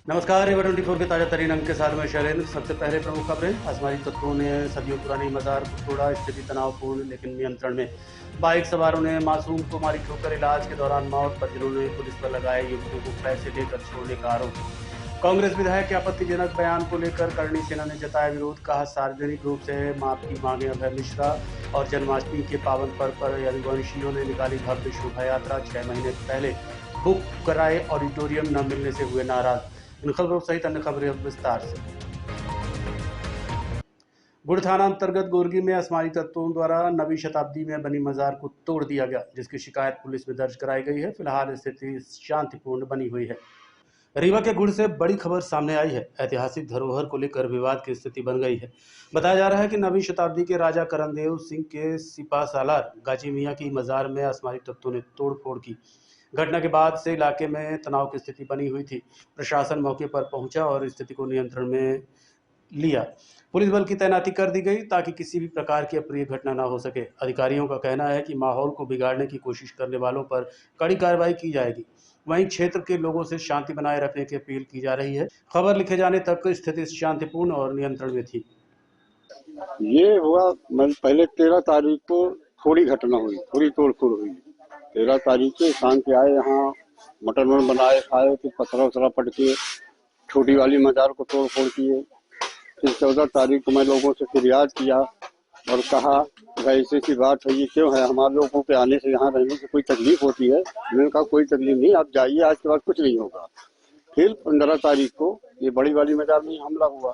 नमस्कार, एवर 24 के ताजा तरीन अंक के साथ में शैलेंद्र। सबसे पहले प्रमुख खबरें। आसमानी तत्वों ने सदियों पुरानी मजार को तोड़ा, स्थिति तनावपूर्ण लेकिन नियंत्रण में। बाइक सवारों ने मासूम को मारी ठोकर, इलाज के दौरान मौत। परिजनों ने पुलिस पर लगाए युवकों को पैसे लेकर छोड़ने का आरोप। कांग्रेस विधायक के आपत्तिजनक बयान को लेकर करणी सेना ने जताया विरोध, कहा सार्वजनिक रूप से माफी मांगे अभय मिश्रा। और जन्माष्टमी के पावन पर्व पर यदुवंशियों ने निकाली भव्य शोभा यात्रा, 6 महीने पहले बुक कराए ऑडिटोरियम न मिलने से हुए नाराज। इन खबरों सहित अन्य खबरें अब विस्तार से। गुड़ थाना अंतर्गत गोरगी में आसमानी तत्वों द्वारा नवीं शताब्दी में बनी मजार को तोड़ दिया गया, जिसकी शिकायत पुलिस में दर्ज कराई गई है। फिलहाल स्थिति शांतिपूर्ण बनी हुई है। रीवा के गुड़ से बड़ी खबर सामने आई है। ऐतिहासिक धरोहर को लेकर विवाद की स्थिति बन गई है। बताया जा रहा है कि नवीं शताब्दी के राजा करनदेव सिंह के सिपा सालार गाजी मियाँ की मजार में आसमानी तत्वों ने तोड़फोड़ की। घटना के बाद से इलाके में तनाव की स्थिति बनी हुई थी। प्रशासन मौके पर पहुंचा और स्थिति को नियंत्रण में लिया। पुलिस बल की तैनाती कर दी गई ताकि किसी भी प्रकार की अप्रिय घटना न हो सके। अधिकारियों का कहना है कि माहौल को बिगाड़ने की कोशिश करने वालों पर कड़ी कार्रवाई की जाएगी। वहीं क्षेत्र के लोगों से शांति बनाए रखने की अपील की जा रही है। खबर लिखे जाने तक स्थिति शांतिपूर्ण और नियंत्रण में थी। ये हुआ पहले 13 तारीख को थोड़ी घटना हुई, थोड़ी तोड़फोड़ हुई। 13 तारीख को शाम के आए, यहाँ मटन बनाए खाए, फिर पथरा पट के छोटी वाली मजार को तोड़फोड़ किए। फिर 14 तारीख को मैं लोगों से फिरियाद किया और कहा ऐसी सी बात है, ये क्यों है, हमारे लोगों के आने से यहाँ रहने से कोई तकलीफ होती है। मैंने कहा कोई तकलीफ नहीं, आप जाइए, आज के बाद कुछ नहीं होगा। फिर 15 तारीख को ये बड़ी वाली मजार में हमला हुआ।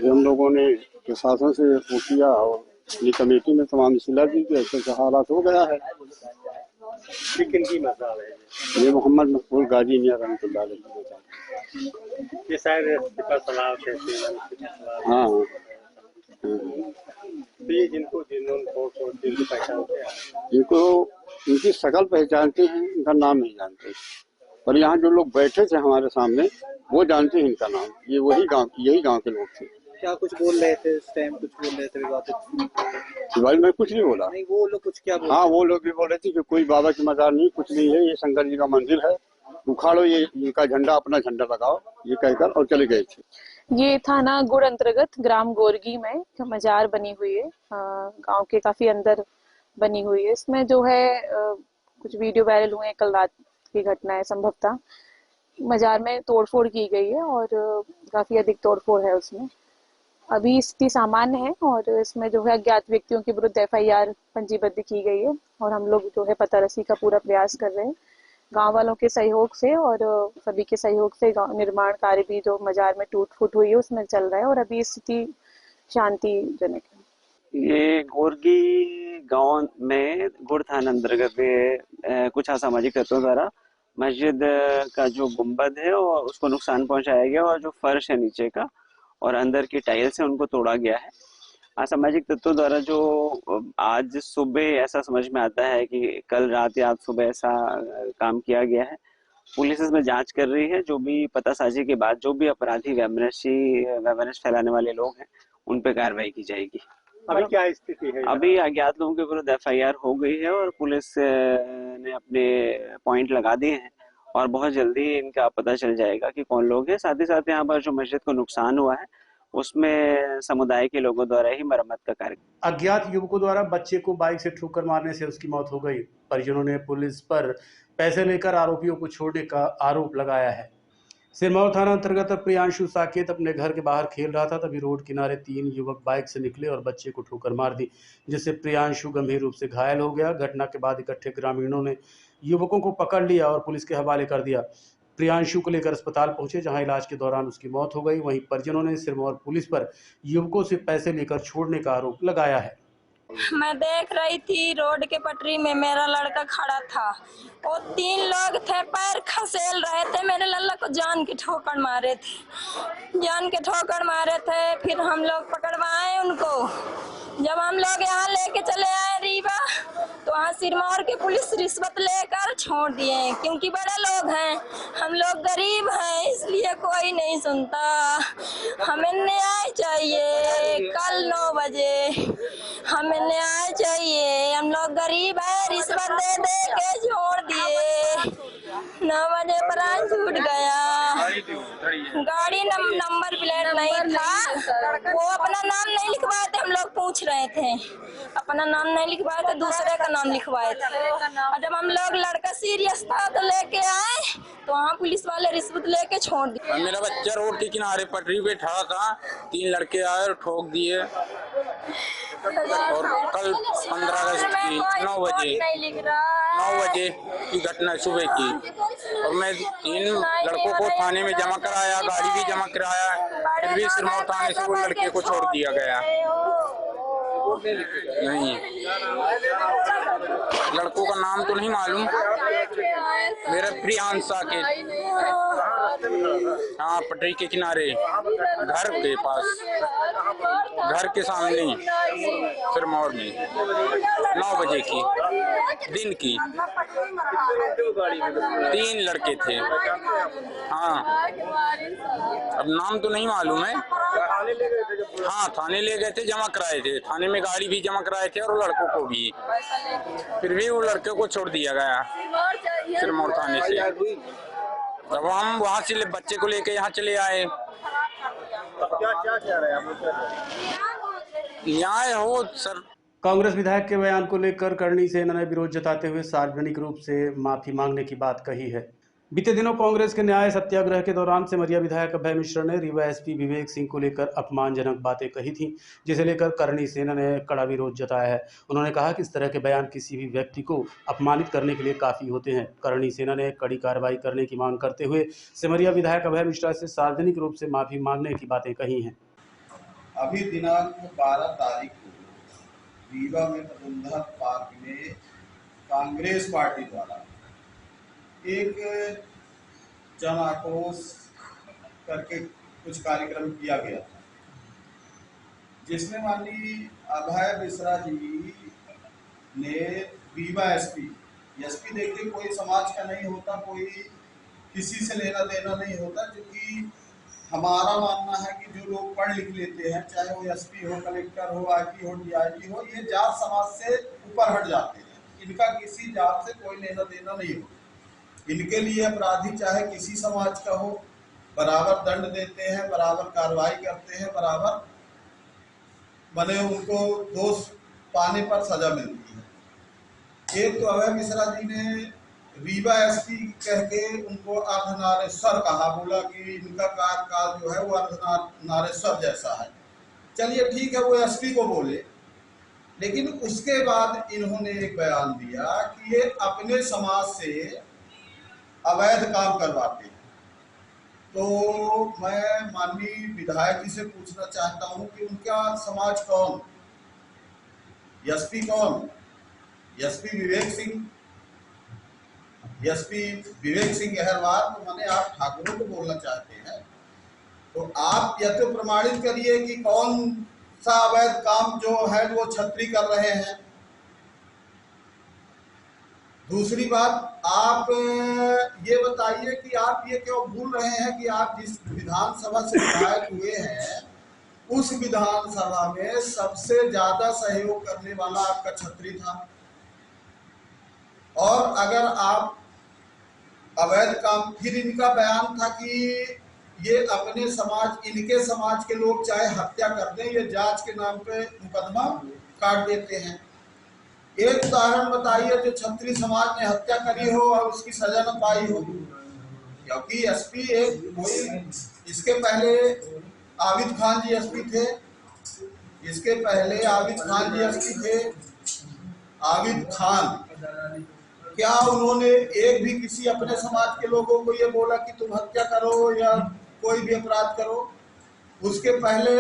हम लोगों ने प्रशासन से वो किया और ये कमेटी में तमाम सिला दी कि ऐसे हालात हो गया है। लेकिन की मजार है ये मोहम्मद मकबूल गाजी मियाँ रहमतुल्लाह अलैह की मजार। ये शायद सिपा सलार कहते हैं। हाँ तो ये जिनको पहचानते हैं, इनको इनकी शकल पहचानते हैं, इनका नाम नहीं जानते। पर यहाँ जो लोग बैठे थे हमारे सामने वो जानते हैं इनका नाम। ये वही गांव, यही गांव के लोग थे। क्या कुछ बोल रहे थे इस टाइम? कुछ बोल रहे थे भाई मैं कुछ नहीं बोला। नहीं, वो लोग कुछ क्या बोल? हाँ, वो लोग भी बोल रहे थे कि कोई बाबा की मजार नहीं, कुछ नहीं है, ये शंकर जी का मंदिर है, उखाड़ो ये इनका झंडा, अपना झंडा लगाओ, ये कहकर और चले गए थे। ये थाना गुड़ अंतर्गत ग्राम गोरगी में मजार बनी हुई है, गांव के काफी अंदर बनी हुई है। इसमें जो है कुछ वीडियो वायरल हुए हैं, कल रात की घटना है। संभवतः मजार में तोड़फोड़ की गई है और काफी अधिक तोड़फोड़ है उसमें। अभी स्थिति सामान्य है और इसमें जो है अज्ञात व्यक्तियों के विरुद्ध FIR पंजीबद्ध की गई है और हम लोग जो है पतारसी का पूरा प्रयास कर रहे हैं गांव वालों के सहयोग से और सभी के सहयोग से। निर्माण कार्य भी जो मजार में टूट फूट हुई है उसमें चल रहा है और अभी स्थिति शांतिजनक है। ये गोरगी गांव में गुड़ थाना अंतर्गत कुछ असामाजिक तत्वों द्वारा मस्जिद का जो गुंबद है और उसको नुकसान पहुंचाया गया और जो फर्श है नीचे का और अंदर की टाइल्स है उनको तोड़ा गया है। असामाजिक तत्वों द्वारा जो आज सुबह ऐसा समझ में आता है कि कल रात या आज सुबह ऐसा काम किया गया है। पुलिस इसमें जांच कर रही है। जो भी पतासाजी के बाद जो भी अपराधी वैमनस्य फैलाने वाले लोग हैं उन पे कार्रवाई की जाएगी। अभी क्या स्थिति है? अभी अज्ञात लोगों के विरुद्ध FIR हो गई है और पुलिस ने अपने पॉइंट लगा दिए हैं और बहुत जल्दी इनका पता चल जाएगा कि कौन लोग हैं। साथ ही साथ यहाँ पर जो मस्जिद को नुकसान हुआ है उसमें समुदाय के लोगों द्वारा ही मरम्मत का कार्य। अज्ञात युवकों द्वारा बच्चे को बाइक से ठोकर मारने से उसकी मौत हो गई। परिजनों ने पुलिस पर पैसे लेकर आरोपियों को छोड़ने का आरोप लगाया है। सिरमौर थाना अंतर्गत प्रियांशु साकेत अपने घर के बाहर खेल रहा था, तभी रोड किनारे 3 युवक बाइक से निकले और बच्चे को ठोकर मार दी, जिससे प्रियांशु गंभीर रूप से घायल हो गया। घटना के बाद इकट्ठे ग्रामीणों ने युवकों को पकड़ लिया और पुलिस के हवाले कर दिया। प्रियांशु को लेकर अस्पताल पहुंचे, जहां इलाज के दौरान उसकी मौत हो गई। वहीं परिजनों ने सिरमौर पुलिस पर युवकों से पैसे लेकर छोड़ने का आरोप लगाया है। मैं देख रही थी रोड के पटरी में मेरा लड़का खड़ा था, वो 3 लोग थे, पैर खसेल रहे थे, मेरे लल्ला को जान के ठोकर मारे थे। फिर हम लोग पकड़वाए उनको। जब हम लोग यहाँ लेके चले आए रीवा, तो वहाँ सिरमौर की पुलिस रिश्वत लेकर छोड़ दिए, क्योंकि बड़े लोग हैं, हम लोग गरीब हैं, इसलिए कोई नहीं सुनता। हमें न्याय चाहिए, कल 9 बजे हमें न्याय चाहिए। हम लोग गरीब हैं, रिश्वत दे दे के छोड़ दिए। 9 बजे प्राण छूट गया। गाड़ी नंबर प्लेट नहीं था, वो अपना नाम नहीं लिखवाए थे। हम लोग पूछ रहे थे, अपना नाम नहीं लिखवाए थे, दूसरे का नाम लिखवाए थे। और जब हम लोग लड़का सीरियस था तो लेके आए तो वहाँ पुलिस वाले रिश्वत लेके छोड़ दिए। मेरा बच्चा रोड के किनारे पटरी पे खड़ा था, 3 लड़के आए और ठोक दिए। और कल 15 अगस्त की 9 बजे की घटना सुबह की, और मैं 3 लड़कों को थाने में जमा कराया, गाड़ी भी जमा कराया, फिर भी सिरमौर थाने से वो लड़के को छोड़ दिया गया। नहीं, लड़कों का नाम तो नहीं मालूम। मेरा प्रियांश साकेत, हाँ, पटरी के किनारे, घर के पास, घर के सामने सिरमौर में 9 बजे की दिन की। 3 लड़के थे, हाँ, अब नाम तो नहीं मालूम है। हाँ, थाने ले गए थे, जमा कराए थे, थाने में गाड़ी भी जमा कराए थे और लड़कों को भी, फिर भी वो लड़के को छोड़ दिया गया सिरमौर थाने से। तब हम वहाँ से बच्चे को लेके यहाँ चले आए। न्याय हो सर। कांग्रेस विधायक के बयान को लेकर करणी सेना ने विरोध जताते हुए सार्वजनिक रूप से माफी मांगने की बात कही है। बीते दिनों कांग्रेस के न्याय सत्याग्रह के दौरान सिमरिया विधायक अभय मिश्रा ने रीवा एसपी विवेक सिंह को लेकर अपमानजनक बातें कही थीं, जिसे लेकर करणी सेना ने कड़ा विरोध जताया है। उन्होंने कहा कि इस तरह के बयान किसी भी व्यक्ति को अपमानित करने के लिए काफ़ी होते हैं। करणी सेना ने कड़ी कार्रवाई करने की मांग करते हुए सिमरिया विधायक अभय मिश्रा से सार्वजनिक रूप से माफी मांगने की बातें कही हैं। अभी दिनांक 12 तारीख को रीवा में प्रबंधक पार्क में कांग्रेस पार्टी द्वारा एक जन आक्रोश करके कुछ कार्यक्रम किया गया था, जिसमें माननीय अभय मिश्रा जी ने रीवा एसपी देखिए कोई समाज का नहीं होता, कोई किसी से लेना देना नहीं होता, क्योंकि हमारा मानना है कि जो लोग पढ़ लिख लेते हैं, चाहे वो एसपी हो, कलेक्टर हो, आईपी हो, डीआईजी हो, ये जात समाज से ऊपर हट जाते हैं। इनका किसी जात से कोई लेना देना नहीं होता। इनके लिए अपराधी चाहे किसी समाज का हो, बराबर दंड देते हैं, बराबर कार्रवाई करते हैं, बराबर बने उनको दोष पाने पर सजा मिलती है। एक तो अभय मिश्रा जी ने रीवा एसपी कह के उनको अर्धनारेश्वर कहा, बोला कि इनका कार्यकाल जो है वो अर्धनारेश्वर जैसा है। चलिए ठीक है, वो एसपी को बोले, लेकिन उसके बाद इन्होंने एक बयान दिया कि ये अपने समाज से अवैध काम करवाते हैं। तो मैं माननीय विधायक जी से पूछना चाहता हूं कि उनका समाज कौन, एसपी कौन, एसपी विवेक सिंह गहरवार, तो मैंने आप ठाकुरों को बोलना चाहते हैं, तो आप यह तो प्रमाणित करिए कि कौन सा अवैध काम जो है वो छत्री कर रहे हैं। दूसरी बात, आप ये बताइए कि आप ये क्यों भूल रहे हैं कि आप जिस विधानसभा से विधायक हुए हैं, उस विधानसभा में सबसे ज्यादा सहयोग करने वाला आपका छत्री था। और अगर आप अवैध काम, फिर इनका बयान था कि ये अपने समाज, इनके समाज के लोग चाहे हत्या कर दें, ये जांच के नाम पे मुकदमा काट देते हैं। एक उदाहरण बताइए जो छत्री समाज ने हत्या करी हो और उसकी सजा न पाई हो, क्योंकि एसपी एक कोई, इसके पहले आबिद खान जी एसपी थे, इसके पहले आबिद खान जी एसपी थे। आबिद खान, क्या उन्होंने एक भी किसी अपने समाज के लोगों को ये बोला कि तुम हत्या करो या कोई भी अपराध करो? उसके पहले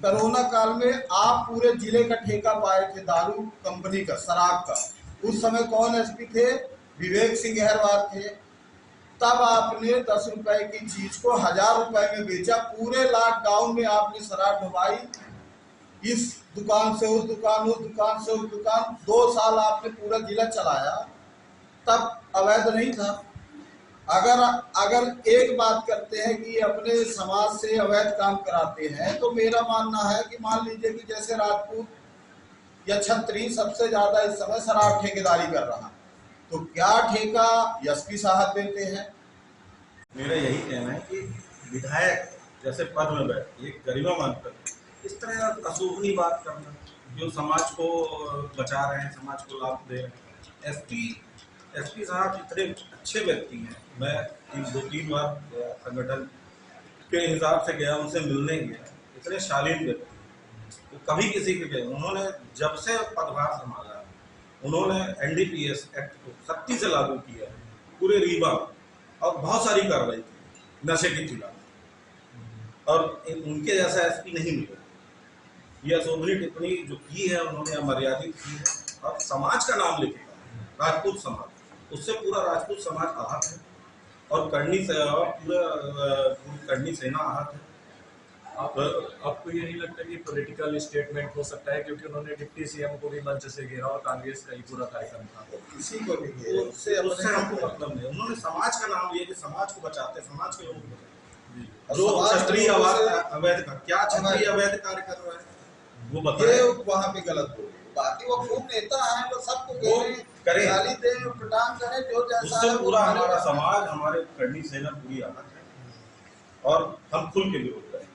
कोरोना काल में आप पूरे जिले का ठेका पाए थे दारू कंपनी का, शराब का। उस समय कौन एसपी थे? विवेक सिंह गहरवार थे। तब आपने 10 रुपए की चीज को 1000 रुपए में बेचा। पूरे लॉकडाउन में आपने शराब ढुलाई, इस दुकान से उस दुकान, उस दुकान से उस दुकान। 2 साल आपने पूरा जिला चलाया, तब अवैध नहीं था। अगर एक बात करते हैं कि अपने समाज से अवैध काम कराते हैं, तो मेरा मानना है कि मान लीजिए कि जैसे राजपूत या छत्री सबसे ज्यादा इस समय शराब ठेकेदारी कर रहा, तो क्या ठेका एसपी साहब देते हैं? मेरा यही कहना है कि विधायक जैसे पद में बैठ एक गरिमा मानकर इस तरह अशोभनीय बात करना, जो समाज को बचा रहे हैं, समाज को लाभ दे रहे हैं। एसपी साहब इतने अच्छे व्यक्ति हैं। मैं 2-3 बार संगठन के हिसाब से गया, उनसे मिलने गया, इतने शालीन व्यक्ति, तो कभी किसी के गए। उन्होंने जब से पदभार संभाला, उन्होंने एनडीपीएस एक्ट को सख्ती से लागू किया पूरे रीवा, और बहुत सारी कार्रवाई की नशे के खिलाफ, और उनके जैसा एसपी नहीं मिले। ये अशोभनीय टिप्पणी जो की है उन्होंने, अमर्यादित की है, और समाज का नाम लेके कहा, राजपूत समाज, उससे पूरा राजपूत समाज आहत है, और पूरी करनी सेना आहत है। आपको ये नहीं लगता कि पॉलिटिकल स्टेटमेंट हो सकता है, क्योंकि उन्होंने डिप्टी सीएम को भी मंच से घेरा और कांग्रेस का ही पूरा कार्यक्रम था। किसी को भी घेरा, उससे हमको मतलब नहीं। उन्होंने समाज का नाम लिया कि समाज को बचाते, समाज के लोग बचाते। जो क्षत्रिय अवैध का क्या क्षत्रिय अवैध कार्य कर रहा है वो बताए, वहाँ पे गलत बोले। बाकी वो खूब नेता है, वो सबको करे, गाली दे, प्रदान करे, जो जैसा है। पूरा हमारा समाज, हमारे करनी सेना पूरी आहत है, और हम खुल के विरोध करें।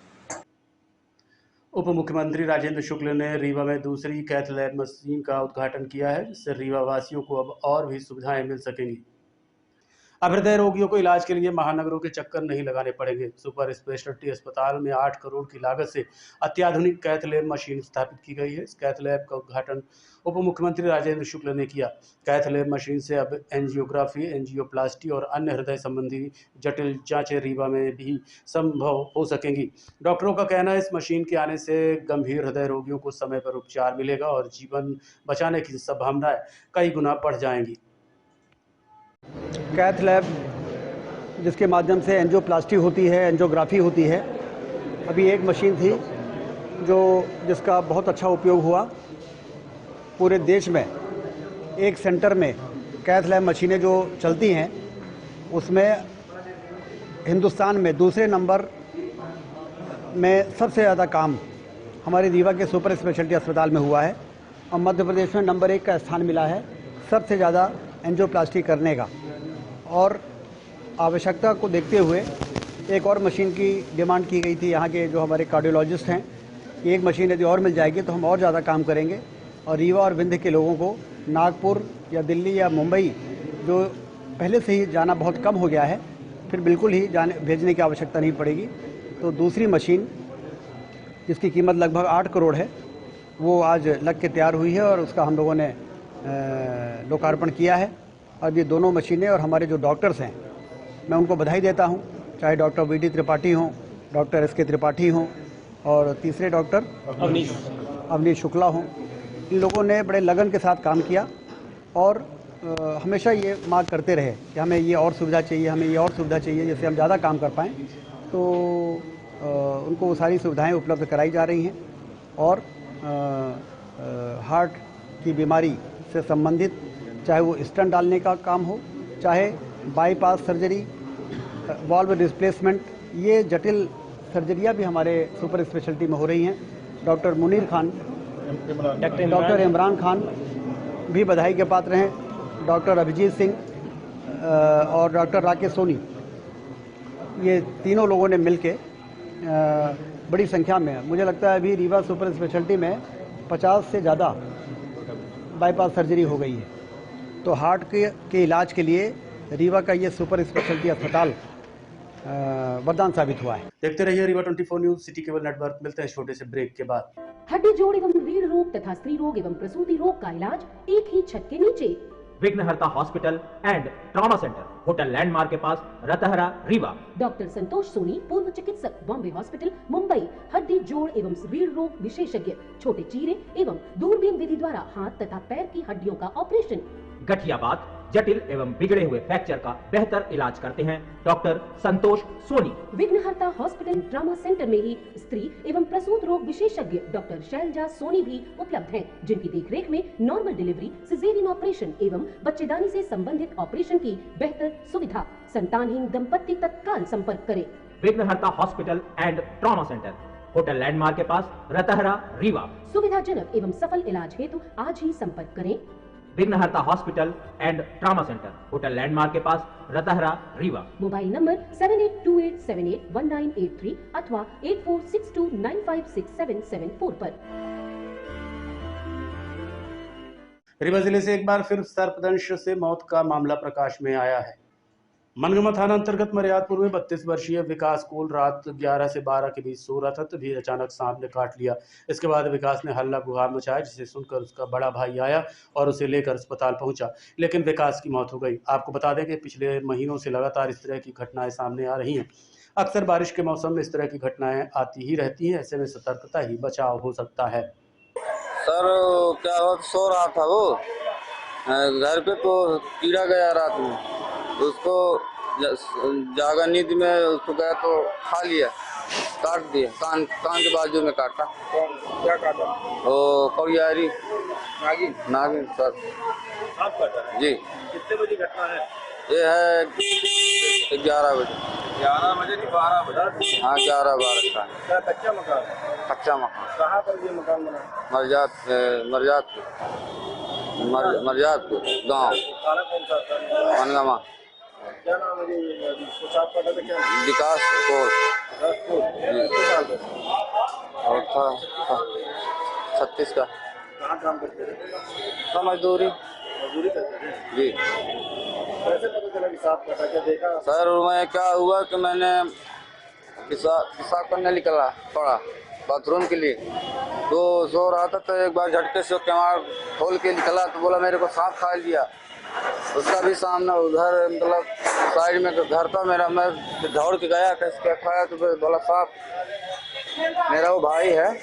उप मुख्यमंत्री राजेंद्र शुक्ल ने रीवा में दूसरी कैथ लैब मशीन का उद्घाटन किया है, जिससे रीवा वासियों को अब और भी सुविधाएं मिल सकेंगी। अब हृदय रोगियों को इलाज के लिए महानगरों के चक्कर नहीं लगाने पड़ेंगे। सुपर स्पेशलिटी अस्पताल में 8 करोड़ की लागत से अत्याधुनिक कैथ लैब मशीन स्थापित की गई है। इस कैथ लैब का उद्घाटन उप मुख्यमंत्री राजेंद्र शुक्ल ने किया। कैथ लैब मशीन से अब एंजियोग्राफी, एंजियोप्लास्टी और अन्य हृदय संबंधी जटिल जांचें रीवा में भी संभव हो सकेंगी। डॉक्टरों का कहना है, इस मशीन के आने से गंभीर हृदय रोगियों को समय पर उपचार मिलेगा और जीवन बचाने की संभावनाएं कई गुना बढ़ जाएंगी। कैथ लैब जिसके माध्यम से एंजियोप्लास्टी होती है, एंजियोग्राफी होती है, अभी एक मशीन थी जिसका बहुत अच्छा उपयोग हुआ। पूरे देश में एक सेंटर में कैथ लैब मशीनें जो चलती हैं, उसमें हिंदुस्तान में दूसरे नंबर में सबसे ज़्यादा काम हमारे रीवा के सुपर स्पेशलिटी अस्पताल में हुआ है, और मध्य प्रदेश में नंबर 1 का स्थान मिला है सबसे ज़्यादा एंजियोप्लास्टी करने का। और आवश्यकता को देखते हुए एक और मशीन की डिमांड की गई थी यहाँ के जो हमारे कार्डियोलॉजिस्ट हैं, कि एक मशीन यदि और मिल जाएगी तो हम और ज़्यादा काम करेंगे, और रीवा और विंध्य के लोगों को नागपुर या दिल्ली या मुंबई जो पहले से ही जाना बहुत कम हो गया है, फिर बिल्कुल ही भेजने की आवश्यकता नहीं पड़ेगी। तो दूसरी मशीन जिसकी कीमत लगभग 8 करोड़ है, वो आज लग के तैयार हुई है, और उसका हम लोगों ने लोकार्पण किया है। और ये दोनों मशीनें और हमारे जो डॉक्टर्स हैं, मैं उनको बधाई देता हूं, चाहे डॉक्टर वीडी त्रिपाठी हों, डॉक्टर एसके त्रिपाठी हों, और तीसरे डॉक्टर अवनीश शुक्ला हों। इन लोगों ने बड़े लगन के साथ काम किया, और हमेशा ये मांग करते रहे कि हमें ये और सुविधा चाहिए, हमें ये और सुविधा चाहिए, जिससे हम ज़्यादा काम कर पाएँ। तो उनको वो सारी सुविधाएँ उपलब्ध कराई जा रही हैं, और हार्ट की बीमारी से संबंधित, चाहे वो स्टंट डालने का काम हो, चाहे बाईपास सर्जरी, वाल्व रिप्लेसमेंट, ये जटिल सर्जरियां भी हमारे सुपर स्पेशलिटी में हो रही हैं। डॉक्टर मुनीर खान, डॉक्टर इमरान खान भी बधाई के पात्र हैं, डॉक्टर अभिजीत सिंह और डॉक्टर राकेश सोनी, ये तीनों लोगों ने मिलके बड़ी संख्या में, मुझे लगता है अभी रीवा सुपर स्पेशलिटी में 50 से ज़्यादा बाईपास सर्जरी हो गई है। तो हार्ट के इलाज के लिए रीवा का ये सुपर स्पेशलिटी अस्पताल वरदान साबित हुआ है। देखते रहिए Rewa 24 news, city cable network. मिलते हैं छोटे से ब्रेक के बाद। हड्डी जोड़ एवं रीढ़ रोग तथा स्त्री रोग एवं प्रसूति रोग का इलाज एक ही छत के नीचे। विघ्नहर्ता hospital and trauma centre, hotel landmark के पास, रतहरा, रीवा। डॉक्टर संतोष सोनी, पूर्व चिकित्सक, बॉम्बे हॉस्पिटल, मुंबई। हड्डी जोड़ एवं रीढ़ रोग विशेषज्ञ, छोटे चीरे एवं दूरबीन विधि द्वारा हाथ तथा पैर की हड्डियों का ऑपरेशन। गठियाबात, जटिल एवं बिगड़े हुए फ्रैक्चर का बेहतर इलाज करते हैं डॉक्टर संतोष सोनी। विघ्नहर्ता हॉस्पिटल ट्रॉमा सेंटर में ही स्त्री एवं प्रसूत रोग विशेषज्ञ डॉक्टर शैलजा सोनी भी उपलब्ध हैं, जिनकी देखरेख में नॉर्मल डिलीवरी, सिजेरियन ऑपरेशन एवं बच्चेदानी से संबंधित ऑपरेशन की बेहतर सुविधा। संतानहीन दंपत्ति तत्काल संपर्क करें। विघ्नहर्ता hospital and trauma centre, hotel landmark के पास, रतहरा, रीवा। सुविधाजनक एवं सफल इलाज हेतु आज ही संपर्क करें। विघ्नहर्ता hospital and trauma centre, hotel landmark के पास, रतहरा, रीवा। मोबाइल नंबर 7828781983 अथवा 8462956774 पर। रीवा जिले से एक बार फिर सर्पदंश से मौत का मामला प्रकाश में आया है। मनगमा थाना अंतर्गत मर्यादपुर में 32 वर्षीय विकास कोल रात 11 से 12 के बीच सो रहा था, तभी अचानक सांप ने काट लिया। इसके बाद विकास ने हल्ला गुहार मचाया, जिसे सुनकर उसका बड़ा भाई आया और उसे लेकर अस्पताल पहुंचा, लेकिन विकास की मौत हो गई। आपको बता दें कि पिछले महीनों से लगातार इस तरह की घटनाएं सामने आ रही हैं। अक्सर बारिश के मौसम में इस तरह की घटनाएं आती ही रहती हैं, ऐसे में सतर्कता ही बचाव हो सकता है। सर क्या हुआ, सो रहा था वो घर पे, तो कीड़ा गया रात में, उसको जागा नींद में उसको गया तो खा लिया, काट दिया, कान के बाजू में काटा। क्या काटा? वो कौयारी नागिन। नागिन सर। आप काटा है? जी। कितने बजे घटना है? ये है 11 बजे। 11 बजे कि 12 बजे? हाँ 11-12 का। क्या कच्चा मकान है? कच्चा मकान। कहाँ पर ये मकान बना? मर्यादपुर गाँव, थाना कौन सा था? मनगमा। क्या नाम है ये कुछ आप पता था क्या? विकास कोल। और था 36 का। कहाँ काम करते थे? मजदूरी करते थे जी। कैसे पता चला कि सांप काटा? क्या देखा सर? मैं क्या हुआ कि मैंने पेशाब करने निकला थोड़ा बाथरूम के लिए, तो सो रहा था, तो एक बार झटके से केवाड़ खोल के निकला तो बोला मेरे को सांप खा लिया। उसका भी सामना उधर मतलब साइड में घर था मेरा, मैं दौड़ के गया, कैसे खाया तो बोला सांप, मेरा वो भाई है।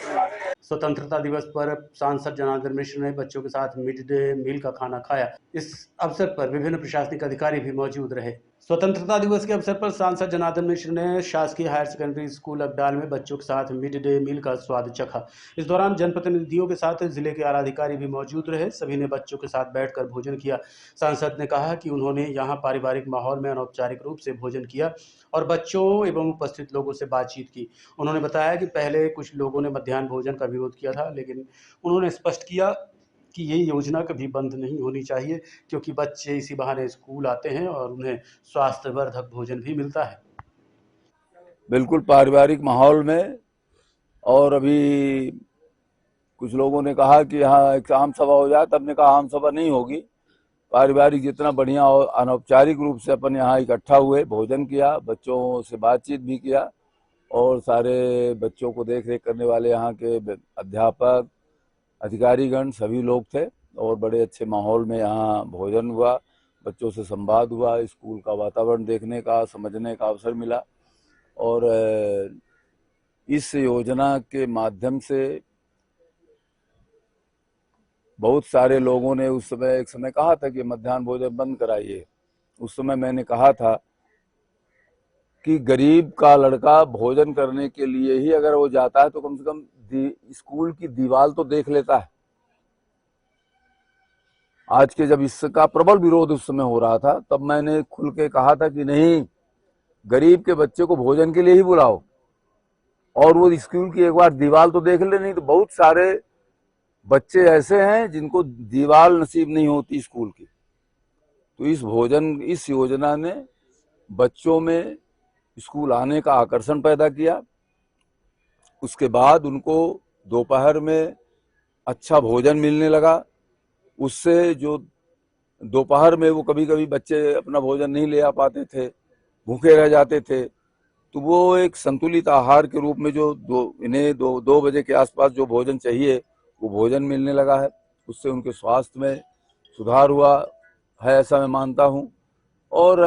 स्वतंत्रता दिवस पर सांसद जनार्दन मिश्र ने बच्चों के साथ मिड डे मील का खाना खाया। इस अवसर पर विभिन्न प्रशासनिक अधिकारी भी मौजूद रहे। स्वतंत्रता दिवस के अवसर पर सांसद जनार्दन मिश्र ने शासकीय हायर सेकेंडरी स्कूल अब्डाल में बच्चों के साथ मिड डे मील का स्वाद चखा। इस दौरान जनप्रतिनिधियों के साथ जिले के आला अधिकारी भी मौजूद रहे। सभी ने बच्चों के साथ बैठकर भोजन किया। सांसद ने कहा कि उन्होंने यहाँ पारिवारिक माहौल में अनौपचारिक रूप से भोजन किया और बच्चों एवं उपस्थित लोगों से बातचीत की। उन्होंने बताया कि पहले कुछ लोगों ने मध्याह्न भोजन का विरोध किया था, लेकिन उन्होंने स्पष्ट किया कि ये योजना कभी बंद नहीं होनी चाहिए, क्योंकि बच्चे इसी बहाने स्कूल आते हैं और उन्हें स्वास्थ्यवर्धक भोजन भी मिलता है। बिल्कुल पारिवारिक माहौल में। और अभी कुछ लोगों ने कहा कि यहाँ एक आम सभा हो जाए, तब ने कहा आम सभा नहीं होगी, पारिवारिक जितना बढ़िया और अनौपचारिक रूप से अपन यहाँ इकट्ठा हुए, भोजन किया, बच्चों से बातचीत भी किया और सारे बच्चों को देख रेख करने वाले यहाँ के अध्यापक अधिकारीगण सभी लोग थे और बड़े अच्छे माहौल में यहाँ भोजन हुआ, बच्चों से संवाद हुआ, स्कूल का वातावरण देखने का समझने का अवसर मिला। और इस योजना के माध्यम से बहुत सारे लोगों ने उस समय एक समय कहा था कि मध्याह्न भोजन बंद कराइए। उस समय मैंने कहा था कि गरीब का लड़का भोजन करने के लिए ही अगर वो जाता है तो कम से कम स्कूल की दीवार तो देख लेता है। आज के जब इसका प्रबल विरोध उस समय हो रहा था, तब मैंने खुल के कहा था कि नहीं, गरीब के बच्चे को भोजन के लिए ही बुलाओ और वो स्कूल की एक बार दीवार तो देख ले। नहीं तो बहुत सारे बच्चे ऐसे हैं जिनको दीवार नसीब नहीं होती स्कूल की। तो इस योजना ने बच्चों में स्कूल आने का आकर्षण पैदा किया। उसके बाद उनको दोपहर में अच्छा भोजन मिलने लगा। उससे जो दोपहर में वो कभी कभी बच्चे अपना भोजन नहीं ले आ पाते थे, भूखे रह जाते थे, तो वो एक संतुलित आहार के रूप में जो इन्हें 2 बजे के आसपास जो भोजन चाहिए वो भोजन मिलने लगा है। उससे उनके स्वास्थ्य में सुधार हुआ है, ऐसा मैं मानता हूँ। और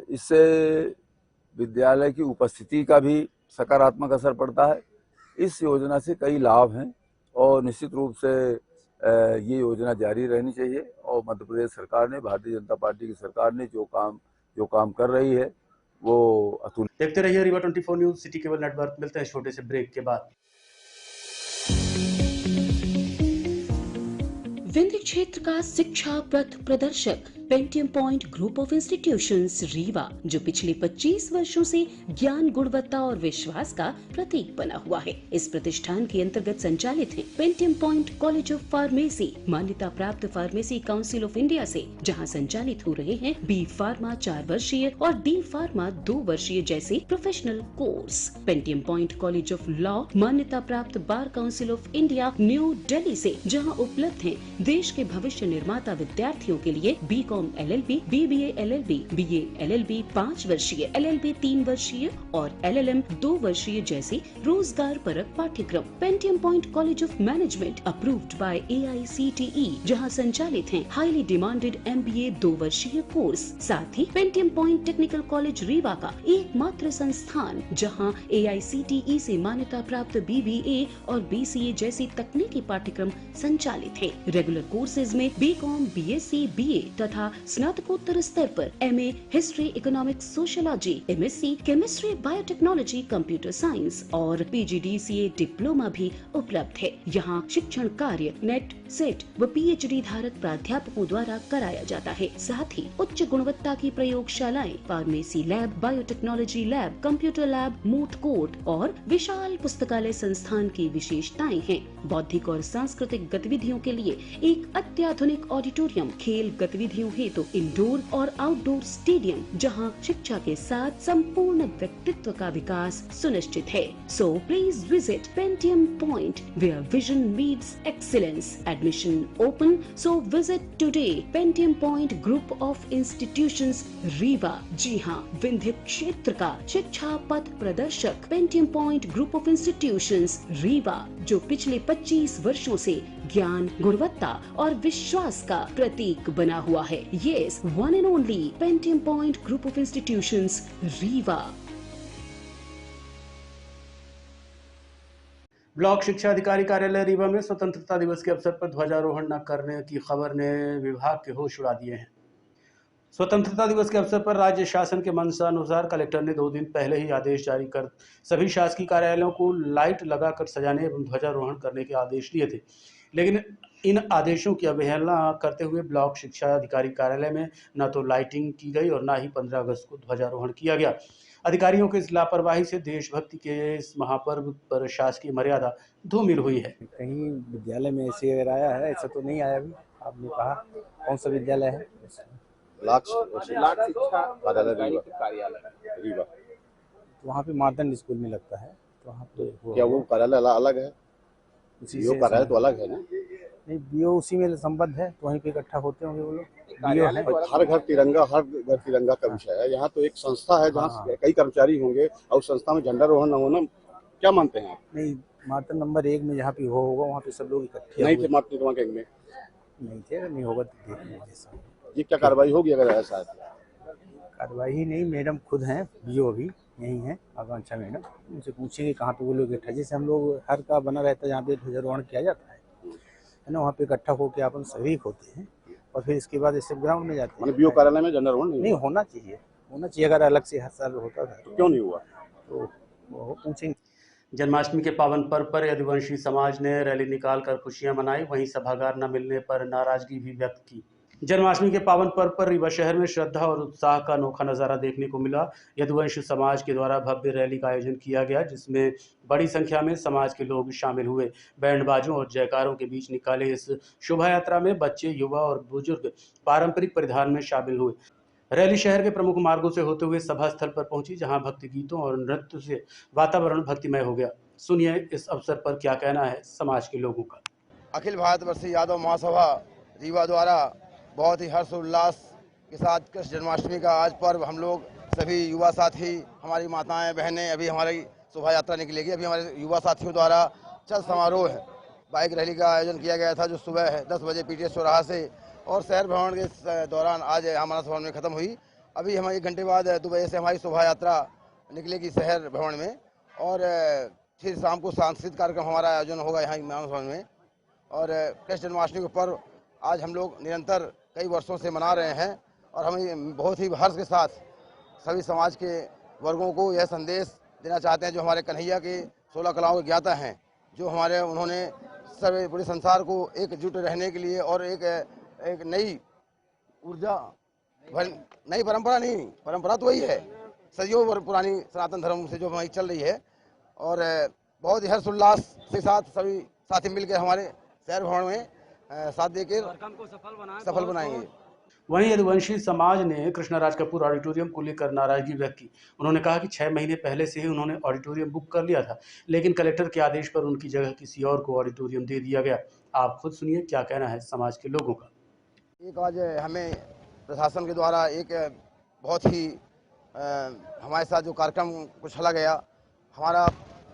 इससे विद्यालय की उपस्थिति का भी सकारात्मक असर पड़ता है। इस योजना से कई लाभ हैं और निश्चित रूप से ये योजना जारी रहनी चाहिए। और मध्य प्रदेश सरकार ने, भारतीय जनता पार्टी की सरकार ने जो काम कर रही है वो अतुल्य। देखते रहिए Rewa 24 news, city cable network. मिलते हैं छोटे से ब्रेक के बाद। विंध्य क्षेत्र का शिक्षा पथ प्रदर्शक Pentium point group of institutions Rewa, जो पिछले 25 वर्षों से ज्ञान, गुणवत्ता और विश्वास का प्रतीक बना हुआ है। इस प्रतिष्ठान के अंतर्गत संचालित है Pentium point college of pharmacy, मान्यता प्राप्त फार्मेसी काउंसिल ऑफ इंडिया से, जहां संचालित हो रहे हैं बी फार्मा 4 वर्षीय और डी फार्मा 2 वर्षीय जैसे professional course. Pentium point college of law, मान्यता प्राप्त bar council of India new Delhi से, जहां उपलब्ध है देश के भविष्य निर्माता विद्यार्थियों के लिए BCom LLB, BBA LLB, BA LLB 5 वर्षीय, LLB 3 वर्षीय और LLM 2 वर्षीय जैसे रोजगार परक पाठ्यक्रम। Pentium point college of management approved by AICTE, जहां संचालित है हाईली डिमांडेड MBA 2 वर्षीय कोर्स। साथ ही Pentium point technical college Rewa का एकमात्र संस्थान जहां AICTE से मान्यता प्राप्त BBA और BCA जैसी तकनीकी पाठ्यक्रम संचालित है। रेगुलर कोर्सेज में बीकॉम, BSc, BA तथा स्नातकोत्तर स्तर पर MA history, economics, sociology, MSc chemistry, biotechnology, computer science और PGDCA डिप्लोमा भी उपलब्ध है। यहाँ शिक्षण कार्य नेट, सेट व PhD धारक प्राध्यापकों द्वारा कराया जाता है। साथ ही उच्च गुणवत्ता की प्रयोगशालाएं, pharmacy lab, biotechnology lab, computer lab, moot court और विशाल पुस्तकालय संस्थान की विशेषताएं हैं। बौद्धिक और सांस्कृतिक गतिविधियों के लिए एक अत्याधुनिक ऑडिटोरियम, खेल गतिविधियों हेतु इंडोर और आउटडोर स्टेडियम, जहां शिक्षा के साथ संपूर्ण व्यक्तित्व का विकास सुनिश्चित है। So please visit Pentium point where vision meets excellence. Admission open, so visit today Pentium point group of institutions Rewa. जी हाँ, विंध्य क्षेत्र का शिक्षा पथ प्रदर्शक Pentium point group of institutions Rewa, जो पिछले 25 वर्षों से ज्ञान, गुणवत्ता और विश्वास का प्रतीक बना हुआ है। Yes, one and only Pentium point group of institutions Rewa. Block शिक्षा अधिकारी कार्यालय रीवा में स्वतंत्रता दिवस के अवसर पर ध्वजारोहण न करने की खबर ने विभाग के होश उड़ा दिए हैं। स्वतंत्रता दिवस के अवसर पर राज्य शासन के मंशानुसार कलेक्टर ने 2 दिन पहले ही आदेश जारी कर सभी शासकीय कार्यालयों को लाइट लगाकर सजाने एवं ध्वजारोहण करने के आदेश दिए थे, लेकिन इन आदेशों की अवहेलना करते हुए ब्लॉक शिक्षा अधिकारी कार्यालय में न तो लाइटिंग की गई और न ही 15 अगस्त को ध्वजारोहण किया गया। अधिकारियों की इस लापरवाही से देशभक्ति के इस महापर्व पर शासकीय मर्यादा धूमिल हुई है। कहीं विद्यालय में ऐसे अगर आया है, ऐसा तो नहीं आया। अभी आपने कहा कौन सा विद्यालय है? ब्लॉक शिक्षा कार्यालय रीवा। वहाँ पे मार्तंड स्कूल में लगता है, तो वहाँ पे क्या वो कार्यालय अलग है? बीओ कार्यालय तो अलग है ना? नहीं, बीओ उसी में संबद्ध है, तो वहीं पे इकट्ठा होते होंगे वो लोग। हर घर तिरंगा का विषय है। यहाँ तो एक संस्था है जहाँ कई कर्मचारी होंगे और संस्था में झंडारोहण न होना, क्या मानते हैं आप? नहीं, मार्तंड नंबर 1 में जहाँ पे होगा वहाँ पे सब लोग इकट्ठे नहीं थे। मार्तंड नंबर 1 में नहीं थे, अगर नहीं होगा तो देखने वाले साहब। ये क्या कार्रवाई होगी अगर ऐसा है? कार्रवाई नहीं, मैडम खुद हैं, बीओ भी यही हैं, आकांक्षा मैडम, उनसे पूछेंगे कहाँ पे वो लोग इकट्ठा। जैसे हम लोग हर का बना रहता है जहाँ पे ध्वजारोहण किया जाता है ना, वहाँ पे इकट्ठा होकर अपन शरीक होते हैं और फिर इसके बाद इस ग्राउंड में जाते हैं। बीओ कार्यालय में झंडारोहण नहीं होना चाहिए। अगर अलग से हर साल होता था तो क्यों नहीं हुआ, तो वो पूछेंगे। जन्माष्टमी के पावन पर्व पर यदुवंशी समाज ने रैली निकालकर खुशियां मनाई, वहीं सभागार न मिलने पर नाराजगी भी व्यक्त की। जन्माष्टमी के पावन पर्व पर रीवा शहर में श्रद्धा और उत्साह का अनोखा नजारा देखने को मिला। यदुवंश समाज के द्वारा भव्य रैली का आयोजन किया गया, जिसमें बड़ी संख्या में समाज के लोग शामिल हुए। बैंड बाजों और जयकारों के बीच निकाले इस शोभा यात्रा में बच्चे, युवा और बुजुर्ग पारंपरिक परिधान में शामिल हुए। रैली शहर के प्रमुख मार्गों से होते हुए सभा स्थल पर पहुंची, जहां भक्ति गीतों और नृत्य से वातावरण भक्तिमय हो गया। सुनिए इस अवसर पर क्या कहना है समाज के लोगों का। अखिल भारतवर्षीय यादव महासभा रीवा द्वारा बहुत ही हर्ष उल्लास के साथ कृष्ण जन्माष्टमी का आज पर्व हम लोग सभी युवा साथी, हमारी माताएं बहनें, अभी हमारी शोभा यात्रा निकलेगी। अभी हमारे युवा साथियों द्वारा चल समारोह है, बाइक रैली का आयोजन किया गया था, जो सुबह 10 बजे PTS चौराहा से और शहर भ्रमण के दौरान आज मानस भवन में ख़त्म हुई। अभी हम 1 घंटे बाद 2 बजे से हमारी शोभा यात्रा निकलेगी शहर भवन में और फिर शाम को सांस्कृतिक कार्यक्रम हमारा आयोजन होगा यहाँ मानस भवन में। और कृष्ण जन्माष्टमी का पर्व आज हम लोग निरंतर कई वर्षों से मना रहे हैं और हम बहुत ही हर्ष के साथ सभी समाज के वर्गों को यह संदेश देना चाहते हैं, जो हमारे कन्हैया के 16 कलाओं के ज्ञाता हैं, जो उन्होंने पूरे संसार को एकजुट रहने के लिए और एक नई ऊर्जा नई परंपरा नहीं, परंपरा तो वही है, सदियों पुरानी सनातन धर्म से जो हमारी चल रही है। और बहुत ही हर्षोल्लास के साथ सभी साथी मिलकर हमारे शहर भवन में साथ देकर सफल बनाएंगे। वहीं यदुवंशी समाज ने कृष्णराज कपूर ऑडिटोरियम को लेकर नाराजगी व्यक्त की। उन्होंने कहा कि 6 महीने पहले से ही उन्होंने ऑडिटोरियम बुक कर लिया था, लेकिन कलेक्टर के आदेश पर उनकी जगह किसी और को ऑडिटोरियम दे दिया गया। आप खुद सुनिए क्या कहना है समाज के लोगों का। एक आज हमें प्रशासन के द्वारा एक बहुत ही हमारे साथ जो कार्यक्रम कुछ चला गया, हमारा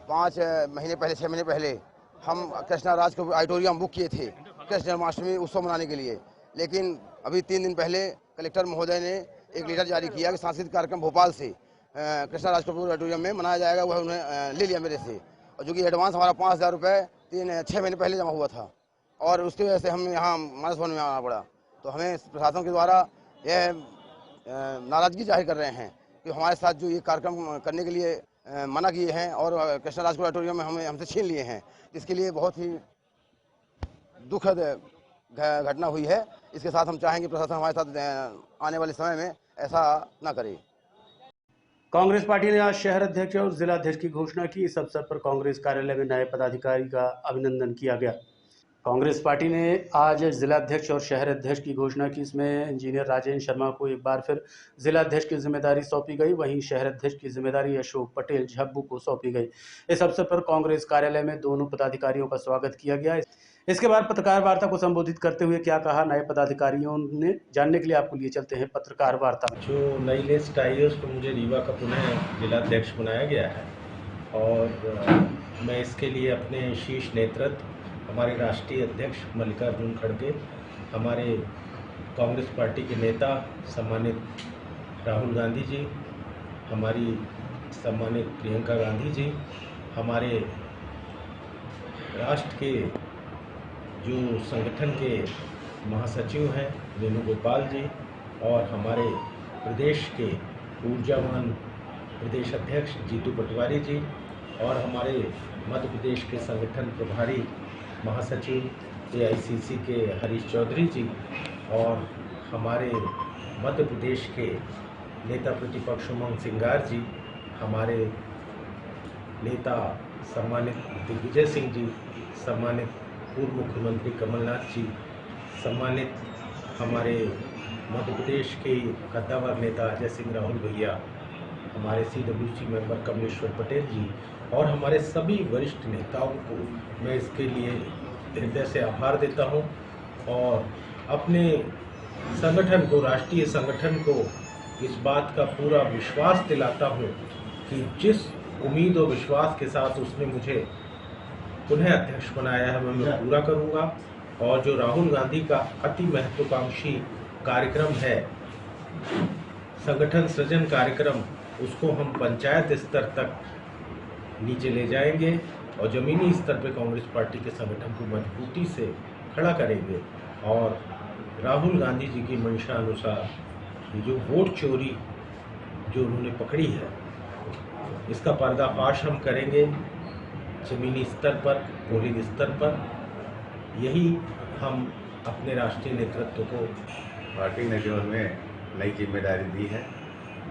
5 महीने पहले 6 महीने पहले हम कृष्णराज कपूर ऑडिटोरियम बुक किए थे कृष्ण जन्माष्टमी उत्सव मनाने के लिए, लेकिन अभी 3 दिन पहले कलेक्टर महोदय ने एक लेटर जारी किया कि सांस्कृतिक कार्यक्रम भोपाल से कृष्णराज कपूर ऑडिटोरियम में मनाया जाएगा, वह उन्होंने ले लिया मेरे से। और जो कि एडवांस हमारा 5,000 रुपये 6 महीने पहले जमा हुआ था, और उसकी वजह से हम यहाँ मानस भवन में आना पड़ा। तो हमें प्रशासन के द्वारा यह नाराजगी जाहिर कर रहे हैं कि हमारे साथ जो ये कार्यक्रम करने के लिए मना किए हैं और कृष्णराज कपूर ऑडिटोरियम में हमसे छीन लिए हैं, इसके लिए बहुत ही दुखद घटना हुई है। इसके साथ हम चाहेंगे प्रशासन हमारे साथ आने वाले समय में ऐसा न करे। कांग्रेस पार्टी ने आज शहर अध्यक्ष और जिला अध्यक्ष की घोषणा की। इस अवसर पर कांग्रेस कार्यालय में नए पदाधिकारी का अभिनंदन किया गया। कांग्रेस पार्टी ने आज जिला अध्यक्ष और शहर अध्यक्ष की घोषणा की। इसमें इंजीनियर राजेंद्र शर्मा को एक बार फिर जिला अध्यक्ष की जिम्मेदारी सौंपी गई, वहीं शहर अध्यक्ष की जिम्मेदारी अशोक पटेल झब्बू को सौंपी गई। इस अवसर पर कांग्रेस कार्यालय में दोनों पदाधिकारियों का स्वागत किया गया। इसके बाद पत्रकार वार्ता को संबोधित करते हुए क्या कहा नए पदाधिकारियों ने, जानने के लिए आपको लिए चलते हैं पत्रकार वार्ता। जो नई लिस्ट आई है उसको मुझे रीवा का पुनः जिला अध्यक्ष बनाया गया है, और मैं इसके लिए अपने शीर्ष नेतृत्व, हमारे राष्ट्रीय अध्यक्ष मल्लिकार्जुन खड़गे, हमारे कांग्रेस पार्टी के नेता सम्मानित राहुल गांधी जी, हमारी सम्मानित प्रियंका गांधी जी, हमारे राष्ट्र के जो संगठन के महासचिव हैं वेणुगोपाल जी, और हमारे प्रदेश के ऊर्जावान प्रदेश अध्यक्ष जीतू पटवारी जी, और हमारे मध्य प्रदेश के संगठन प्रभारी महासचिव AICC के हरीश चौधरी जी, और हमारे मध्य प्रदेश के नेता प्रतिपक्ष उमंग सिंगार जी, हमारे नेता सम्मानित दिग्विजय सिंह जी, सम्मानित पूर्व मुख्यमंत्री कमलनाथ जी, सम्मानित हमारे मध्य प्रदेश के कद्दावर नेता अजय सिंह राहुल भैया, हमारे CWC मेंबर कमलेश्वर पटेल जी, और हमारे सभी वरिष्ठ नेताओं को मैं इसके लिए हृदय से आभार देता हूं, और अपने संगठन को, राष्ट्रीय संगठन को इस बात का पूरा विश्वास दिलाता हूं कि जिस उम्मीद और विश्वास के साथ उसने मुझे पुनः अध्यक्ष बनाया है मैं पूरा करूंगा। और जो राहुल गांधी का अति महत्वाकांक्षी कार्यक्रम है, संगठन सृजन कार्यक्रम, उसको हम पंचायत स्तर तक नीचे ले जाएंगे और ज़मीनी स्तर पर कांग्रेस पार्टी के संगठन को मजबूती से खड़ा करेंगे। और राहुल गांधी जी की मंशा अनुसार ये जो वोट चोरी जो उन्होंने पकड़ी है, इसका पर्दाफाश हम करेंगे ज़मीनी स्तर पर, पोलिंग स्तर पर। यही हम अपने राष्ट्रीय नेतृत्व को, पार्टी ने जो हमें नई जिम्मेदारी दी है,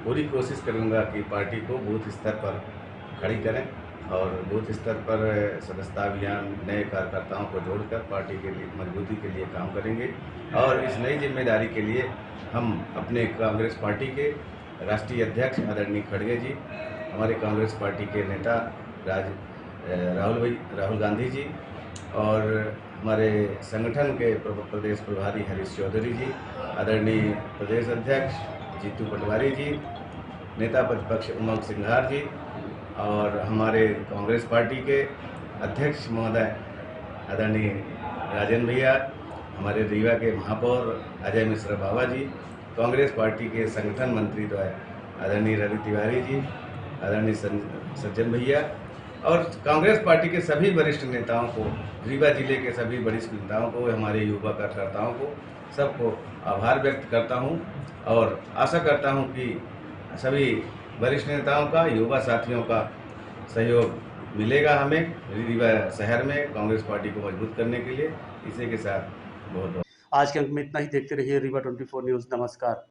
पूरी कोशिश करूंगा कि पार्टी को बूथ स्तर पर खड़ी करें और बूथ स्तर पर सदस्यता अभियान नए कार्यकर्ताओं को जोड़कर पार्टी के लिए मजबूती के लिए काम करेंगे। और इस नई जिम्मेदारी के लिए हम अपने कांग्रेस पार्टी के राष्ट्रीय अध्यक्ष आदरणीय खड़गे जी, हमारे कांग्रेस पार्टी के नेता राहुल गांधी जी, और हमारे संगठन के प्रदेश प्रभारी हरीश चौधरी जी, आदरणीय प्रदेश अध्यक्ष जीतू पटवारी जी, नेता प्रतिपक्ष उमंग सिंघार जी, और हमारे कांग्रेस पार्टी के अध्यक्ष महोदय आदरणीय राजेंद्र भैया, हमारे रीवा के महापौर अजय मिश्रा बाबा जी, कांग्रेस पार्टी के संगठन मंत्री आदरणीय रवि तिवारी जी, आदरणीय सज्जन भैया, और कांग्रेस पार्टी के सभी वरिष्ठ नेताओं को, रीवा जिले के सभी वरिष्ठ नेताओं को, हमारे युवा कार्यकर्ताओं को, सबको आभार व्यक्त करता हूं और आशा करता हूं कि सभी वरिष्ठ नेताओं का, युवा साथियों का सहयोग मिलेगा हमें रीवा शहर में कांग्रेस पार्टी को मजबूत करने के लिए। इसी के साथ बहुत आज के अंक में इतना ही। देखते रहिए रीवा 24 न्यूज़। नमस्कार।